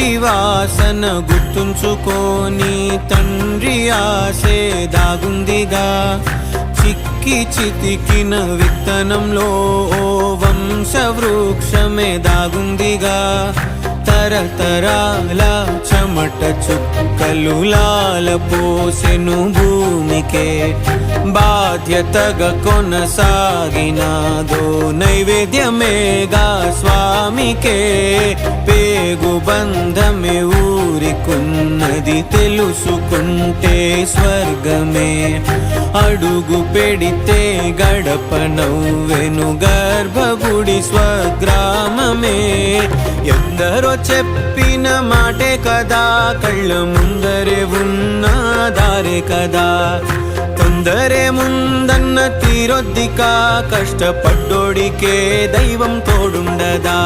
ఇంటి వాసన గుర్తుంచుకోని తండ్రి ఆశే దాగుందిగా చిక్కి చితికిన విత్తనంలో ఓ వంశవృక్షమే దాగుందిగా తరతరాల చెమట చుక్కలు లాల పోసెను భూమికే బాధ్యతగా కొనసాగినాదో నైవేద్యమేగా స్వామికే పేగు బంధమే ఊరికున్నది తెలుసుకుంటే స్వర్గమే అడుగు పెడితే గడప నవ్వెను గర్భగుడి స్వగ్రామమే ఎందరో చెప్పిన మాటే కదా కళ్ళ ముందరే ఉన్న దారే కదా తొందరే ముందన్న తీరొద్దిక కష్టపడ్డోడికే దైవం తోడుండదా